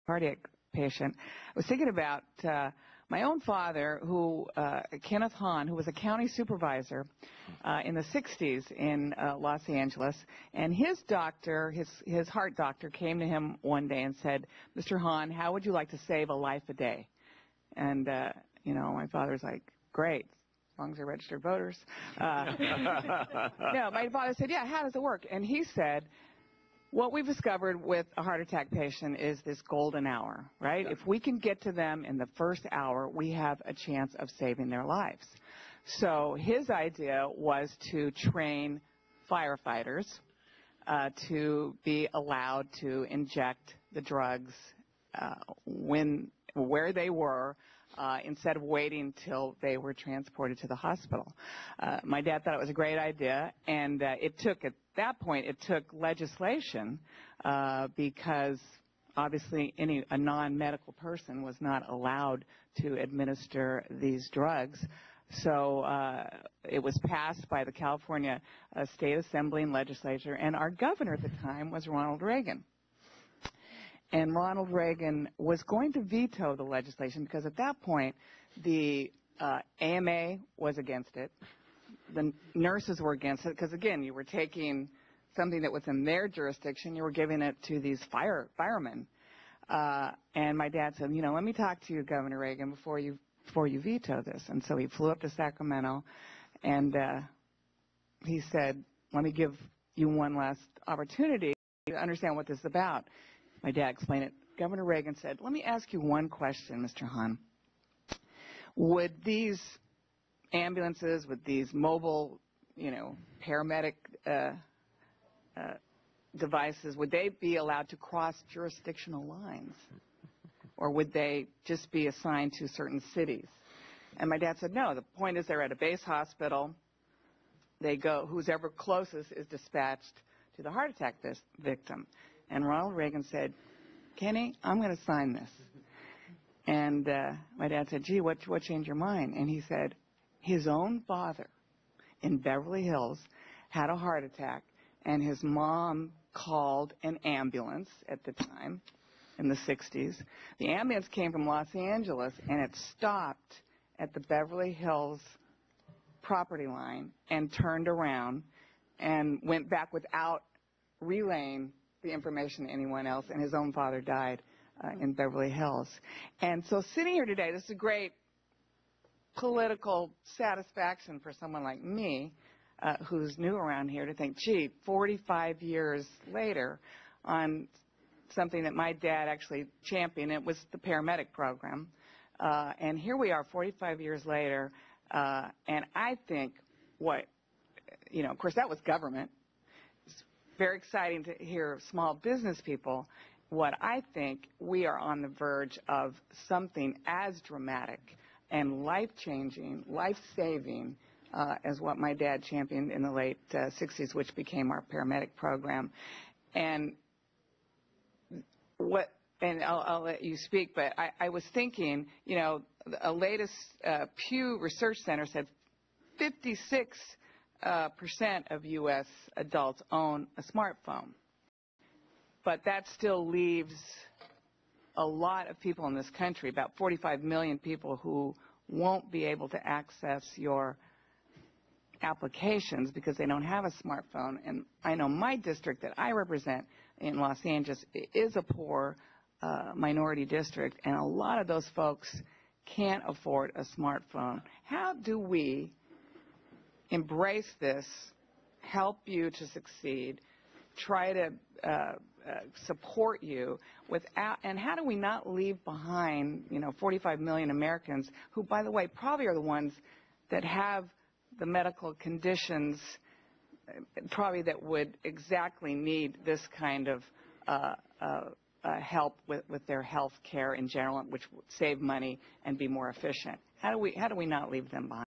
cardiac patient, I was thinking about my own father, Kenneth Hahn, who was a county supervisor in the 60s in Los Angeles, and his doctor, his heart doctor, came to him one day and said, "Mr. Hahn, how would you like to save a life a day?" And, my father's like, "Great, as long as they're registered voters." No, my father said, "Yeah, how does it work?" And he said, what we've discovered with a heart attack patient is this golden hour, right? If we can get to them in the first hour, we have a chance of saving their lives. So his idea was to train firefighters to be allowed to inject the drugs where they were, instead of waiting till they were transported to the hospital. My dad thought it was a great idea, and at that point it took legislation because obviously a non-medical person was not allowed to administer these drugs. So it was passed by the California State Assembly and Legislature, and our governor at the time was Ronald Reagan. And Ronald Reagan was going to veto the legislation because at that point the AMA was against it. The nurses were against it because, again, you were taking something that was in their jurisdiction, you were giving it to these firemen. And my dad said, let me talk to you, Governor Reagan, before you veto this. And so he flew up to Sacramento, and he said, let me give you one last opportunity to understand what this is about. My dad explained it. Governor Reagan said, let me ask you one question, Mr. Hahn. Would these ambulances, with these mobile, paramedic devices, would they be allowed to cross jurisdictional lines? Or would they just be assigned to certain cities? And my dad said, no, the point is they're at a base hospital. They go, who's ever closest is dispatched to the heart attack victim. And Ronald Reagan said, Kenny, I'm going to sign this. And my dad said, gee, what changed your mind? And he said, his own father in Beverly Hills had a heart attack, and his mom called an ambulance at the time in the 60s. The ambulance came from Los Angeles, and it stopped at the Beverly Hills property line and turned around and went back without relaying the information to anyone else, and his own father died in Beverly Hills. And so sitting here today, this is a great political satisfaction for someone like me who's new around here to think, gee, 45 years later on something that my dad actually championed, it was the paramedic program. And here we are 45 years later, and I think of course that was government. Very exciting to hear small business people. What I think we are on the verge of something as dramatic and life-changing, life-saving as what my dad championed in the late 60s, which became our paramedic program. And I'll let you speak, but I was thinking, a latest Pew Research Center said 56% of U.S. adults own a smartphone. But that still leaves a lot of people in this country, about 45 million people, who won't be able to access your applications because they don't have a smartphone. And I know my district that I represent in Los Angeles is a poor minority district, and a lot of those folks can't afford a smartphone. How do we embrace this, help you to succeed, try to support you and how do we not leave behind 45 million Americans who, by the way, probably are the ones that have the medical conditions probably that would exactly need this kind of help with their health care in general, which would save money and be more efficient. How do we not leave them behind?